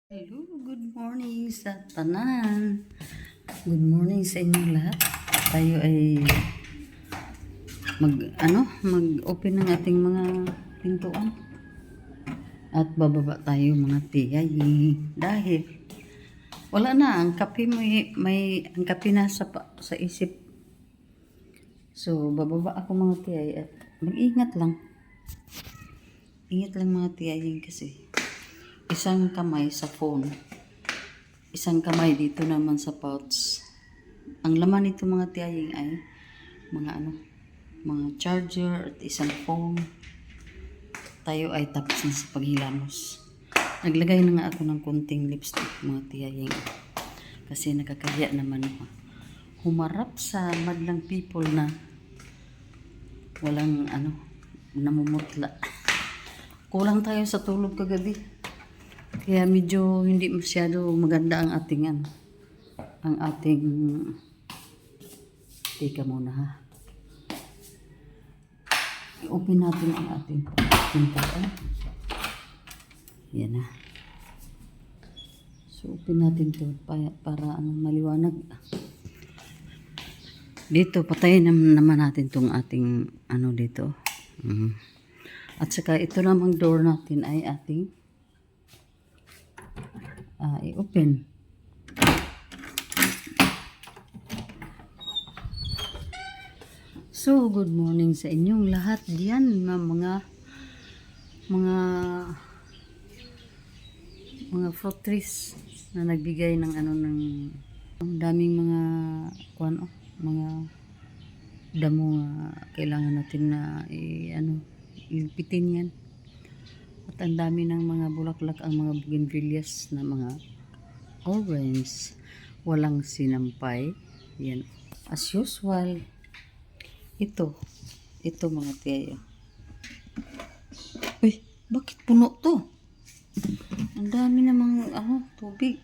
Hello, good morning sa tanan. Good morning sa inyong lahat. Tayo ay mag-open ng ating mga pintuan. At bababa tayo mga tiyay. Dahil wala na, ang kape ang kape na sa isip. So, bababa ako mga tiyay at mag-ingat lang. Ingat lang mga tiyay kasi isang kamay sa phone. Isang kamay dito naman sa pouch. Ang laman nito mga tiyaying ay mga charger at isang phone. Tayo ay tapos na sa paghilamos. Naglagay na nga ako ng konting lipstick mga tiyaying. Kasi nakakahiya naman ako humarap sa madlang people na walang namumutla. Kulang tayo sa tulog kagabi. Kaya medyo hindi masyado maganda ang ating teka muna ha. I-open natin ang ating pintuan. Yan na. So open natin to para maliwanag. Dito patayin naman natin tong ating dito. At saka ito namang door natin ay ating i-open. So, good morning sa inyong lahat diyan, mga fruit trees na nagbigay ng ang daming mga mga damo kailangan natin na ilpitin yan. At ang dami ng mga bulaklak ang mga bougainvilleas na mga orange. Walang sinampay. Yan. As usual, ito mga tiyayo. Uy, bakit puno to? Ang dami namang tubig.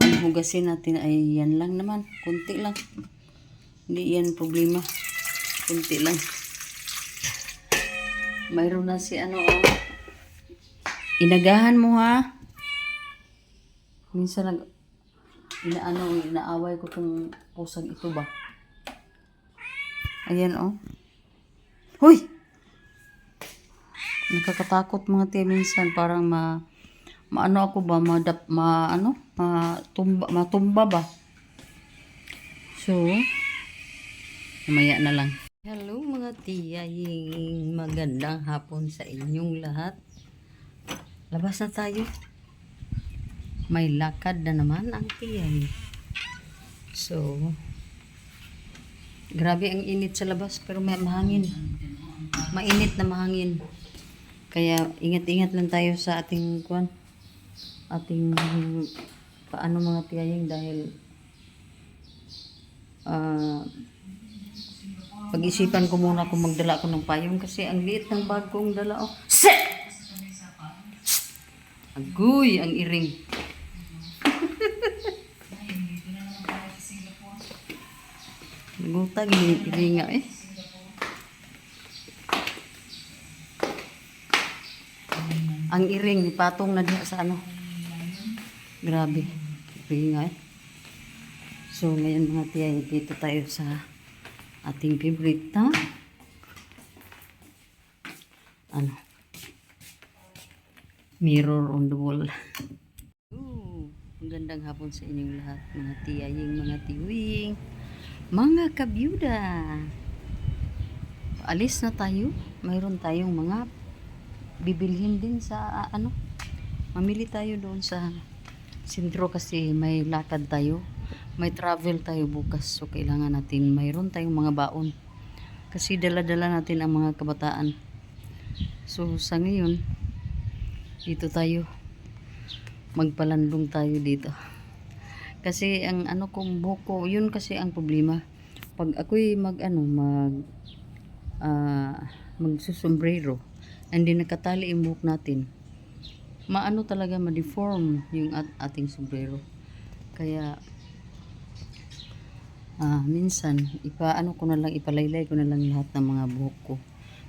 Ang hugasin natin ay yan lang naman. Kunti lang. Hindi yan problema. Kunti lang. Mayroon na si inagahan mo ha. Minsan inaaway ko tong pusang ito ba. Ayan Hoy! Nakakatakot mga tiya minsan, parang matumba ba. So, mamaya na lang. Hello mga tiyaying, magandang hapon sa inyong lahat. Labas na tayo. May lakad na naman ang tiyay. So, grabe ang init sa labas pero may mahangin. Mainit na mahangin. Kaya ingat-ingat lang tayo sa ating paano mga tiyaying dahil pag-isipan ko muna kung magdala ako ng payong kasi ang liit ng bag kong dala. Set! Agoy, ang iring. Nagutag yung iring nga Ang iring, patong na diha sa Grabe. Iring nga So, ngayon mga tiyay, dito tayo sa ating favorite na mirror on the wall. Magandang hapon sa inyong lahat mga tiyaying, mga tiwing, mga kabyuda. Alis na tayo. Mayroon tayong mga bibilhin din sa mamili tayo doon sa sentro kasi may lakad tayo. May travel tayo bukas. So kailangan natin mayroon tayong mga baon. Kasi dala-dala natin ang mga kabataan. So sa ngayon dito tayo magpalandong tayo dito kasi ang kong buhok, yun kasi ang problema pag ako'y magsusombrero hindi nakatali yung buhok natin talaga ma-deform yung ating sombrero. Kaya minsan ipalaylay ko na lang lahat ng mga buhok ko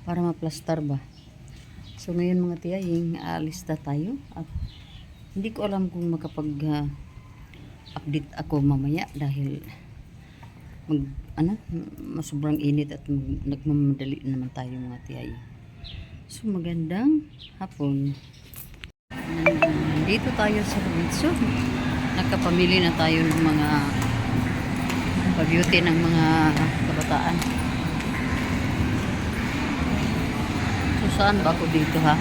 para maplastar ba. So ngayon mga tiyaying, aalis na tayo at Hindi ko alam kung update ako mamaya dahil sobrang init at nagmamadali naman tayo mga tiyay. So magandang hapon. Dito tayo sa Ruitso. Nakapamili na tayo ng mga pa-beauty ng mga kabataan. So saan ba ako dito ha?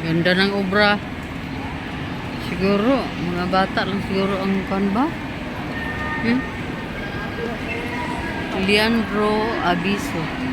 Ganda ng obra. Siguro, mga bata lang siguro ang kanba. Leandro Abiso.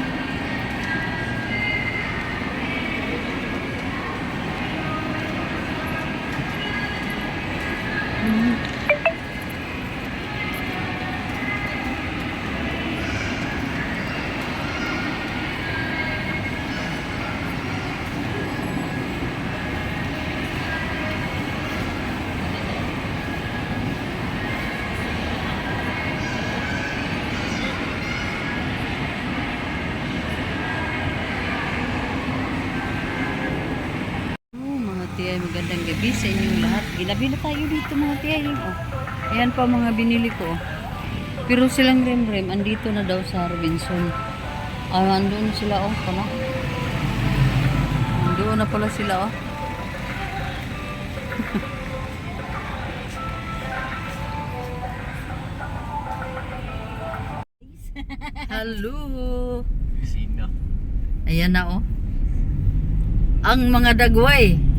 Tiyay, magandang gabi sa inyong lahat. Gilabi na tayo dito mga tiyay. Ayan pa mga binili ko. Pero silang rem-rem, andito na daw sa Robinson. Andun sila pala. Andun na pala sila Hello. Ayan na ang mga dagway.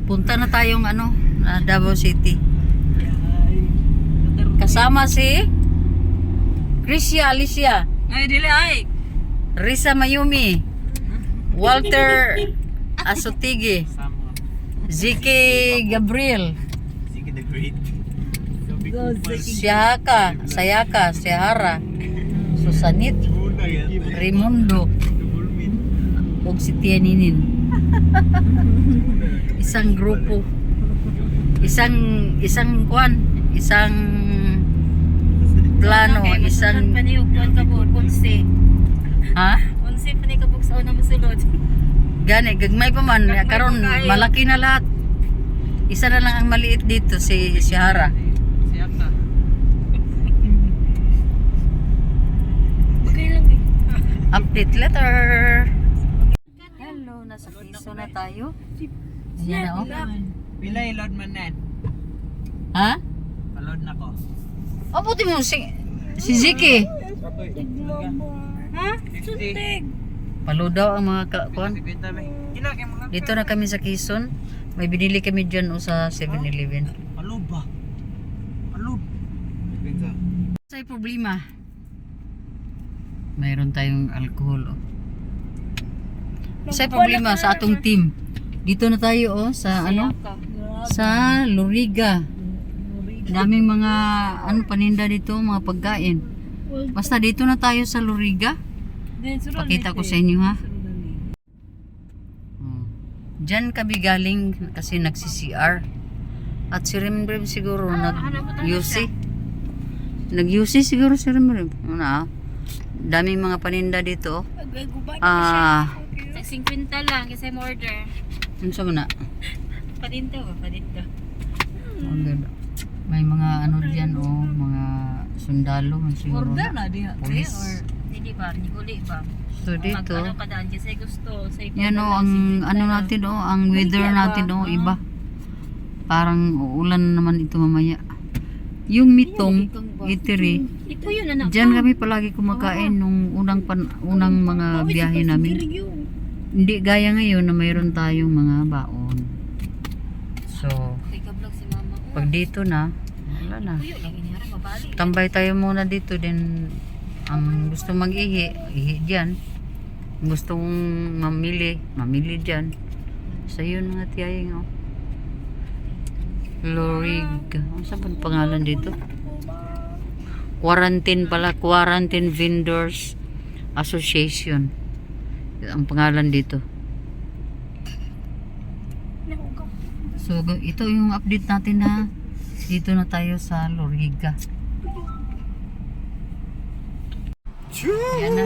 Punta na tayong Davao City. Kasama si Crisia Alicia. Ay, dili ay. Risa Mayumi. Walter Asotigi. Ziki Gabriel. Ziki the Great. Sayaka, Sihara. Susanit. Raimundo. Ug si Tianinin. Isang grupo. Isang plano, isang paniupuan ka po, kunsi. ha? Kunsi panikabuk sa una masulod. Gani, gagmay pa man. Karon malaki na lahat. Isa na lang ang maliit dito, si Hara. Siya ka. Bagay lang Update letter. Hello, nasa Quezon na tayo. Ayan na Pilay load man nan. Ha? Palod na ko. Buti mo si Ziki. Ha? Suntig. Palo daw ang mga kuan. Kinakay mo lang. Dito na kami sa Quezon. May binili kami dyan sa 7-Eleven. Palod ba? Palod. Sa'y problema. Mayroon tayong alcohol. Sa'y problema sa atong team. Dito na tayo sa sa Loriga. Daming mga paninda dito, mga pagkain. Basta dito na tayo sa Loriga. Pakita ko sa inyo ha. Diyan kami galing kasi nagsi-CR. At si Remrem siguro nag-UC. Nag-UC siguro si Remrem. Daming mga paninda dito. 50 lang kasi mo order. Ano sa mana? Padinto ba? Padinto. May mga diyan mga sundalo siguro. Order na di Police. or hindi ba? Niguli ba? So dito, Kadaan kasi gusto sa yan ang natin ang weather natin iba. Parang uulan naman ito mamaya. Yung mitong itiri, Ito yun anak. diyan kami palagi kumakain nung unang mga biyahe namin. Hindi gaya ngayon na mayroon tayong mga baon. So, Kay ka-vlog si mama. pag dito na, wala na. Kuyo lang inihara mabalik. Tambay tayo muna dito din. Ang gusto mag-ihi, ihi dyan. Gustong mamili dyan. So yun mga tiyaying oh. Loriga. Ano sa pangalan dito? Quarantine pala. Quarantine Vendors Association. Ang pangalan dito. So ito yung update natin na dito na tayo sa Loriga. Yan na.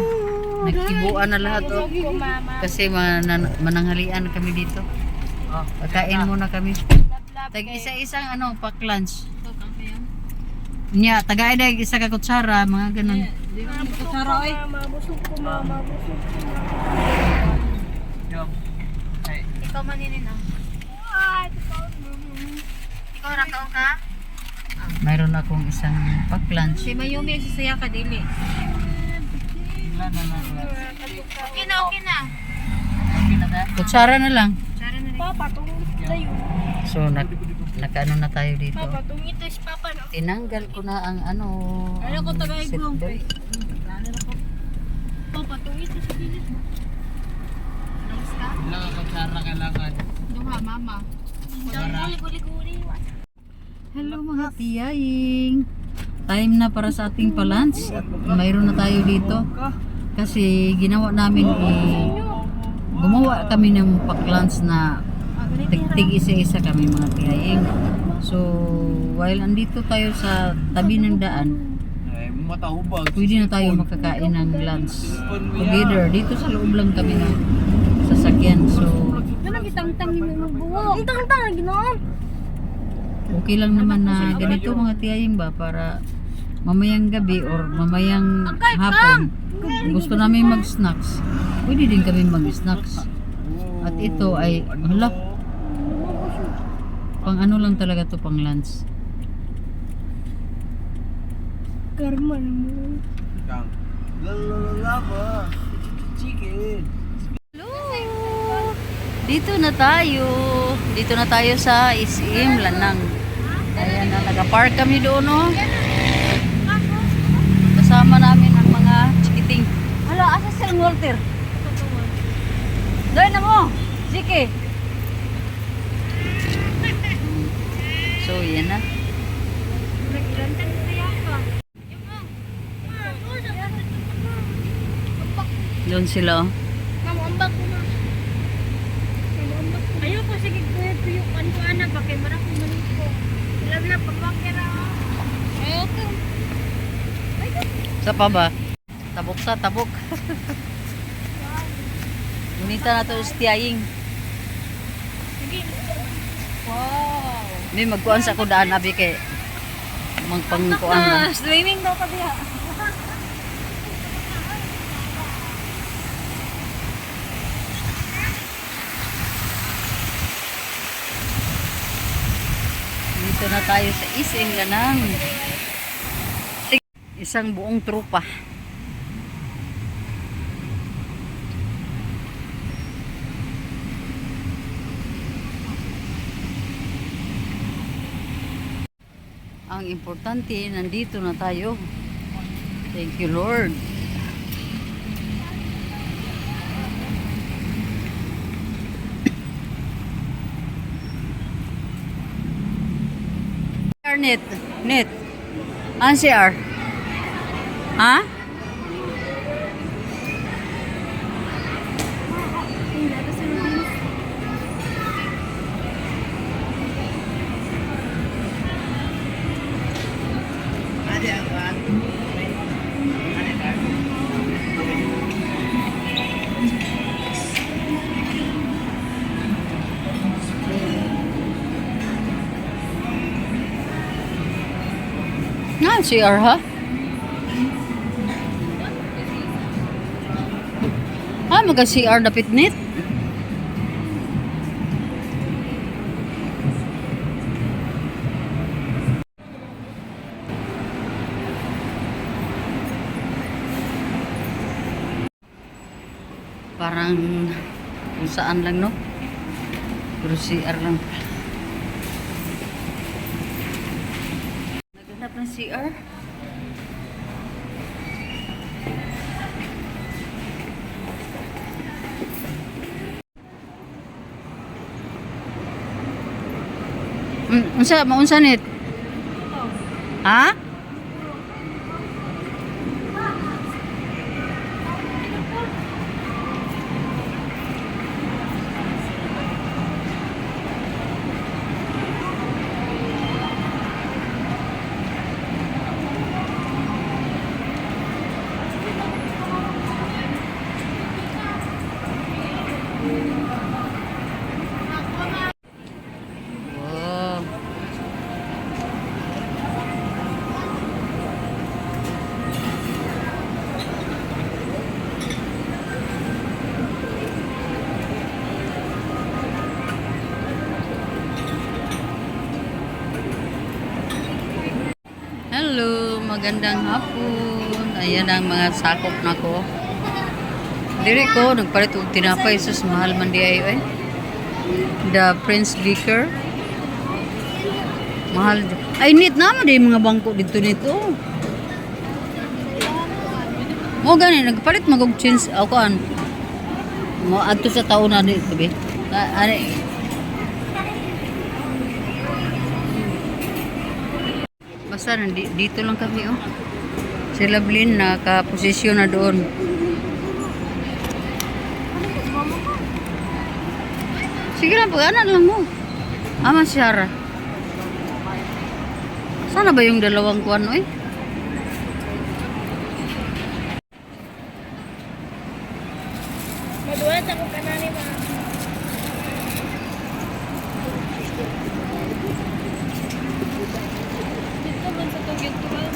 Nagkibuan na lahat oh. Kasi mananghalian kami dito. Pagkain muna kami. Tag isa-isang ano, pack lunch. Nya, tagay na isa ka kutsara, mga ganun. Kutsara oy. Mabusog ko, mama. Yung. Ay. Ikaw maninin ah. Ikaw rakaon ka? Mayroon akong isang pack lunch. Si Mayumi nagsisaya ka dili. Ilan na lang. Okay na, okay na. Okay na ba? Kutsara na lang. Kutsara na rin. Papa, tungit tayo. So nakaano na tayo dito. Papa, tungit tayo si Papa, no? Tinanggal ko na ang ano. Ano ko tagay ko? seatbelt. Papa, tungit tayo sa pilit mo. Alas ka? Ilang ako tsara kailangan. Duha, mama. Guli-guli. Hello mga tiyaying. Time na para sa ating pa-lunch at mayroon na tayo dito. Kasi ginawa namin gumawa kami ng pack-lunch na tig isa-isa kami mga tiyaying. So while andito tayo sa tabi ng daan, Ay, matahubag. pwede na tayo makakain ng lunch together. Dito sa loob lang kami ng sasakyan. So Ano gitang-tang yung buwo? Ang tang-tang, ginoon. okay lang naman na ganito mga tiyaying ba para mamayang gabi or mamayang hapon gusto namin mag-snacks, pwede din kami mag-snacks. At ito ay hala, pang ano lang talaga to, pang lunch. Karman mo. Kang. Lava. Chicken. Dito na tayo. Dito na tayo sa SM Lanang. Ayan na, nag-park kami doon, no? Kasama namin ang mga chikiting. Hala, asa si Walter? Doon na mo, Ziki. So, yan na. Doon sila, oh. Mamambak ko na. Ayoko, sige, kuya, kantuan na ba? Kaya marap ko manito. Alam na, pagmakira. Ayoko. Sa pa ba? Tabok sa tabok. Gunita na to tiyaying. Sige. Wow. May magkuhan sa kudaan abi kay magpangkuan lang. Swimming daw ka diha. Dito na tayo sa SM Lanang. Isang buong trupa. Ang importante, nandito na tayo. Thank you, Lord. Net. Net. Ano CR? Ha? Nga, CR ha? Ah, maga-CR na pitnit? Parang kung saan lang, no? Pero CR lang. Naghanap ng CR. Unsa maunsa nit? Ha? Wow. Hello, magandang hapon. Ayan ang mga sakop na ko. Diri ko, nagpalit og tinapay. Sus, mahal man di ayo eh. The Prince Baker. Mahal. Ay, neat naman di mga bangko dito nito. Mo gani, nagpalit magog chins. Ako an. Mo adto sa taon na dito be. Ani. Basta dito lang kami oh. Si Lablin nakaposisyon na doon. Sige lang, pag-anak lang mo. Ama Shara. Sana ba yung dalawang kuwan eh? Madulat ako kanani ba? Dito man sa tugit ko ba?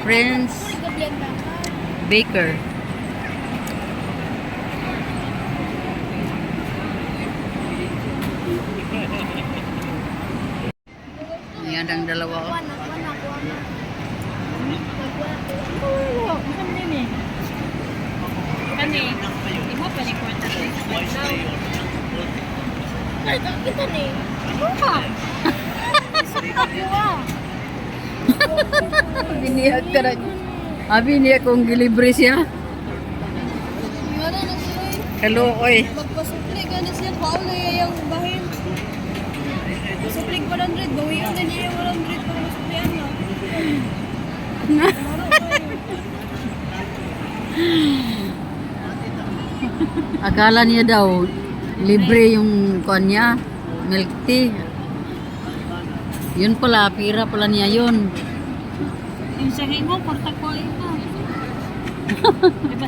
Prince Baker. Yan ang dalawa oh. Kani, di mo pa ni kwarta ko. Ay, kita ni. Buka. Biniyag ka na. Abi niya kung gilibre siya. Ngara na siya. Hello, oy. Magpasupli ka na siya. Paul na yung bahin. Pasupli 100. Bawiin na niya yung 100 para masuplian na. Akala niya daw libre yung kuan niya, milk tea. Yun pala, pira pala niya yun. Yung sahin mo, porta ko ito. Diba